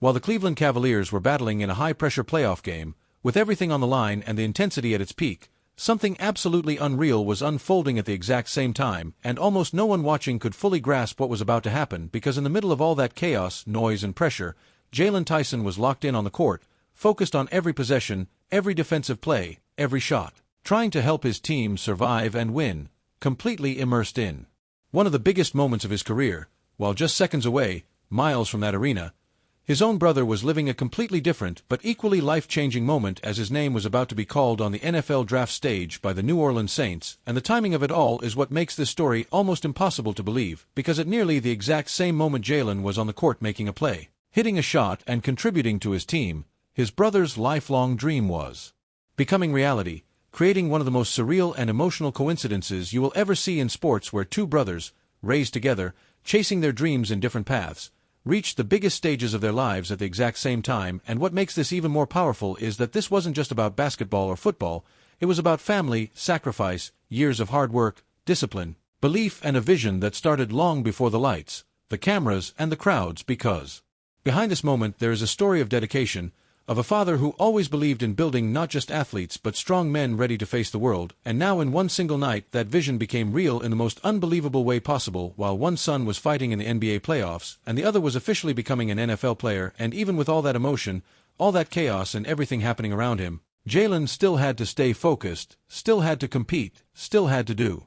While the Cleveland Cavaliers were battling in a high-pressure playoff game, with everything on the line and the intensity at its peak, something absolutely unreal was unfolding at the exact same time, and almost no one watching could fully grasp what was about to happen because in the middle of all that chaos, noise, and pressure, Jalen Tyson was locked in on the court, focused on every possession, every defensive play, every shot, trying to help his team survive and win, completely immersed in one of the biggest moments of his career, while just seconds away, miles from that arena, his own brother was living a completely different but equally life-changing moment as his name was about to be called on the NFL draft stage by the New Orleans Saints, and the timing of it all is what makes this story almost impossible to believe, because at nearly the exact same moment Jalen was on the court making a play, hitting a shot and contributing to his team, his brother's lifelong dream was becoming reality, creating one of the most surreal and emotional coincidences you will ever see in sports where two brothers, raised together, chasing their dreams in different paths, reached the biggest stages of their lives at the exact same time. And what makes this even more powerful is that this wasn't just about basketball or football, it was about family, sacrifice, years of hard work, discipline, belief, and a vision that started long before the lights, the cameras, and the crowds, because behind this moment there is a story of dedication, of a father who always believed in building not just athletes but strong men ready to face the world, and now in one single night that vision became real in the most unbelievable way possible. While one son was fighting in the NBA playoffs, and the other was officially becoming an NFL player, and even with all that emotion, all that chaos and everything happening around him, Jalen still had to stay focused, still had to compete, still had to do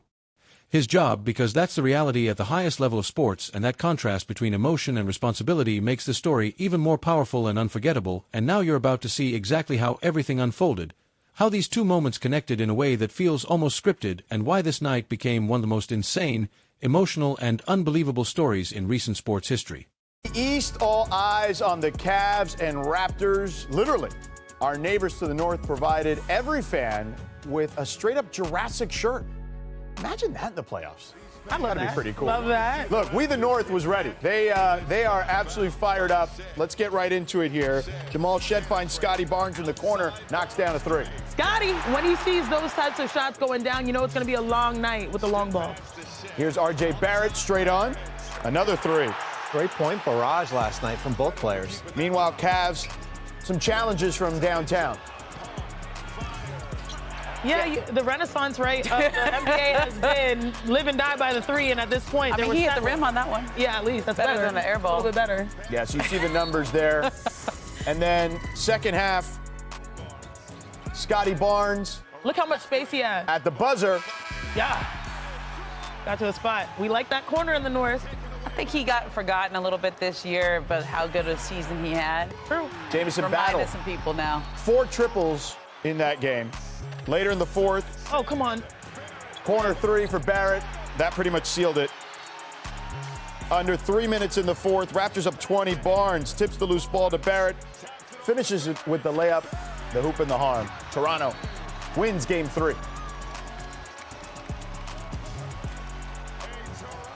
his job, because that's the reality at the highest level of sports, and that contrast between emotion and responsibility makes the story even more powerful and unforgettable. And now you're about to see exactly how everything unfolded, how these two moments connected in a way that feels almost scripted, and why this night became one of the most insane, emotional, and unbelievable stories in recent sports history. East, all eyes on the Cavs and Raptors. Literally, our neighbors to the north provided every fan with a straight-up Jurassic shirt. Imagine that in the playoffs. I love that. That'd be pretty cool. Love that. Look, we the North was ready. They are absolutely fired up. Let's get right into it here. Jamal Shed finds Scottie Barnes in the corner, knocks down a three. Scottie, when he sees those types of shots going down, you know it's going to be a long night with the long ball. Here's RJ Barrett straight on. Another three. Great point barrage last night from both players. Meanwhile, Cavs, some challenges from downtown. Yeah, the renaissance rate of the NBA has been live and die by the three, and at this point, I mean, he hit the rim on that one. Yeah, at least. That's better better than the air ball. A little bit better. Yeah, so you see the numbers there. And then second half, Scottie Barnes. Look how much space he had. At the buzzer. Yeah. Got to the spot. We like that corner in the North. I think he got forgotten a little bit this year, but how good a season he had. True. Jamison Battle. Reminded some people now. 4 triples in that game. Later in the fourth. Oh, come on. Corner three for Barrett. That pretty much sealed it. Under 3 minutes in the fourth. Raptors up 20. Barnes tips the loose ball to Barrett. Finishes it with the layup, the hoop, and the harm. Toronto wins game 3.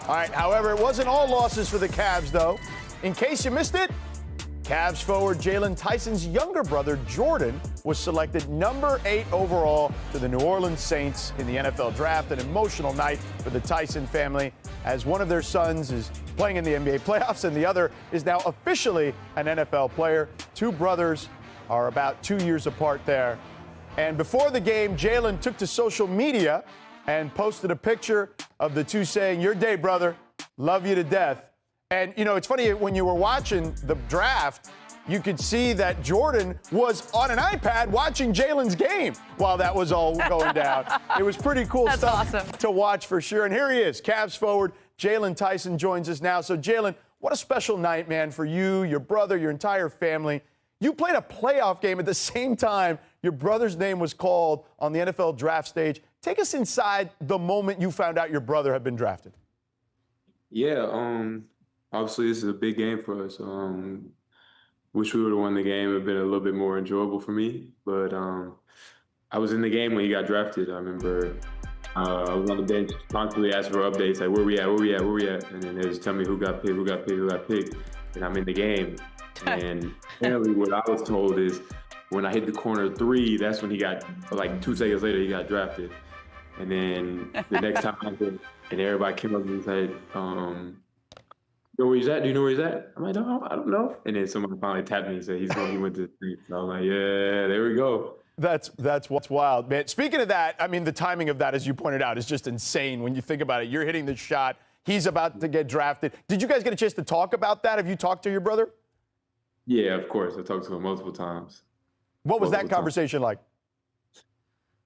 All right, however, it wasn't all losses for the Cavs, though. In case you missed it, Cavs forward Jalen Tyson's younger brother, Jordan, was selected number 8 overall to the New Orleans Saints in the NFL draft. An emotional night for the Tyson family, as one of their sons is playing in the NBA playoffs and the other is now officially an NFL player. Two brothers are about 2 years apart there. And before the game, Jalen took to social media and posted a picture of the two saying, "Your day, brother. Love you to death." And, you know, it's funny, when you were watching the draft, you could see that Jordan was on an iPad watching Jalen's game while that was all going down. It was pretty cool That's stuff awesome. to watch for sure. And here he is, Cavs forward. Jalen Tyson joins us now. So, Jalen, what a special night, man, for you, your brother, your entire family. You played a playoff game at the same time your brother's name was called on the NFL draft stage. Take us inside the moment you found out your brother had been drafted. Yeah, obviously this is a big game for us. Wish we would have won the game. It would have been a little bit more enjoyable for me. But I was in the game when he got drafted. I remember I was on the bench constantly asking for updates, like, where we at? And then they just tell me who got picked. And I'm in the game. And apparently what I was told is when I hit the corner three, that's when he got, like 2 seconds later, he got drafted. And then the next time, and everybody came up and said, know where he's at? Do you know where he's at? I'm like, no, I don't know. And then someone finally tapped me and said he went to the street. So I was like, yeah, there we go. That's what's wild, man. Speaking of that, I mean, the timing of that, as you pointed out, is just insane when you think about it. You're hitting the shot. He's about to get drafted. Did you guys get a chance to talk about that? Have you talked to your brother? Yeah, of course. I talked to him multiple times. What was that conversation like?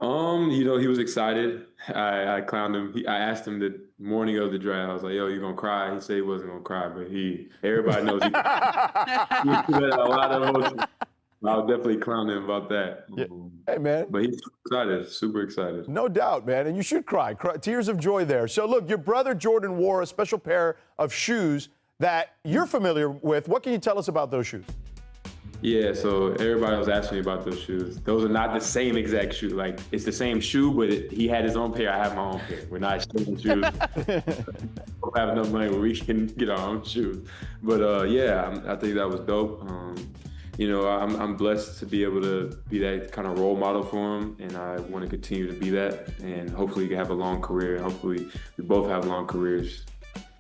You know, he was excited. I clowned him. I asked him the morning of the draft. I was like, "Yo, you gonna cry?" He said he wasn't gonna cry, but everybody knows he had a lot of emotions. I'll definitely clown him about that. Yeah. Hey, man. But he's excited, super excited. No doubt, man. And you should cry. Tears of joy there. So, look, your brother Jordan wore a special pair of shoes that you're familiar with. What can you tell us about those shoes? Yeah, so everybody was asking me about those shoes. Those are not the same exact shoe. Like, it's the same shoe, but he had his own pair. I have my own pair. We're not sharing shoes. We don't have enough money where we can get our own shoes. But, yeah, I think that was dope. You know, I'm blessed to be able to be that kind of role model for him, and I want to continue to be that, and hopefully he can have a long career, and hopefully we both have long careers,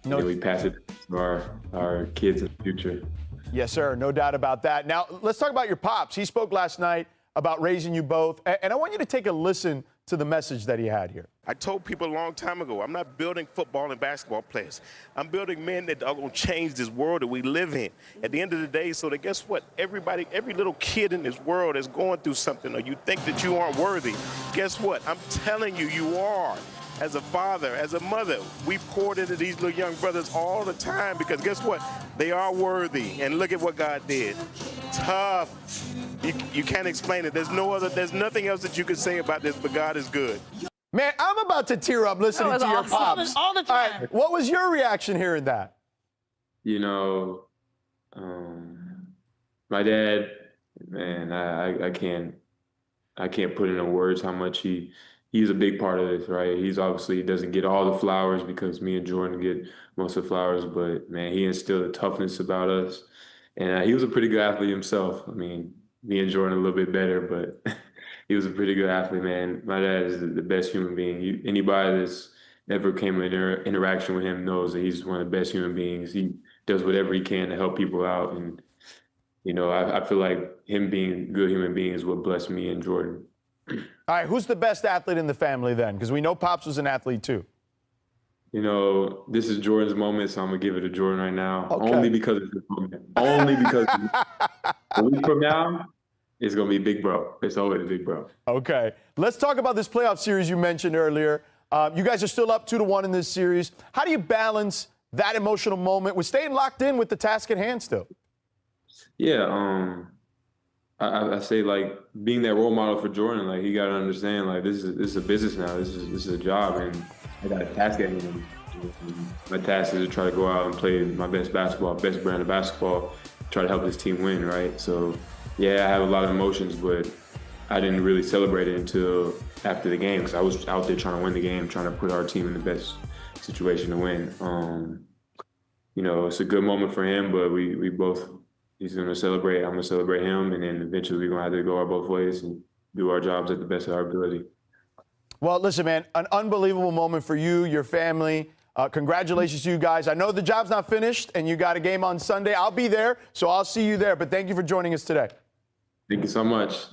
and we pass it to our kids in the future. Yes, sir. No doubt about that. Now, let's talk about your pops. He spoke last night about raising you both, and I want you to take a listen to the message that he had here. I told people a long time ago, I'm not building football and basketball players. I'm building men that are going to change this world that we live in. At the end of the day, so that guess what? Every little kid in this world is going through something, or you think that you aren't worthy. Guess what? I'm telling you, you are. As a father, as a mother, we poured into these little young brothers all the time because guess what? They are worthy. And look at what God did. Tough. You can't explain it. There's nothing else that you can say about this, but God is good. Man, I'm about to tear up listening to your pops. All the time. All right, what was your reaction hearing that? You know, my dad, man, I can't put into words how much he's a big part of this, right? He doesn't get all the flowers because me and Jordan get most of the flowers, but man, he instilled a toughness about us. And he was a pretty good athlete himself. I mean, me and Jordan a little bit better, but he was a pretty good athlete, man. My dad is the best human being. Anybody that's ever came in interaction with him knows that he's one of the best human beings. He does whatever he can to help people out. And, you know, I feel like him being a good human being is what blessed me and Jordan. All right, who's the best athlete in the family then? Because we know Pops was an athlete too. You know, this is Jordan's moment, so I'm going to give it to Jordan right now. Okay. Only because it's his moment. Only because a week from now, it's going to be big bro. It's always big bro. Okay. Let's talk about this playoff series you mentioned earlier. You guys are still up 2-1 in this series. How do you balance that emotional moment with staying locked in with the task at hand still? Yeah, I say, like, being that role model for Jordan, like, he got to understand, like, this is a business now. This is a job, and I got a task at me. My task is to try to go out and play my best basketball, best brand of basketball, try to help this team win, right? So, yeah, I have a lot of emotions, but I didn't really celebrate it until after the game because I was out there trying to win the game, trying to put our team in the best situation to win. You know, it's a good moment for him, but we both. He's going to celebrate. I'm going to celebrate him. And then eventually we're going to have to go our both ways and do our jobs at the best of our ability. Well, listen, man, an unbelievable moment for you, your family. Congratulations to you guys. I know the job's not finished and you got a game on Sunday. I'll be there, so I'll see you there. But thank you for joining us today. Thank you so much.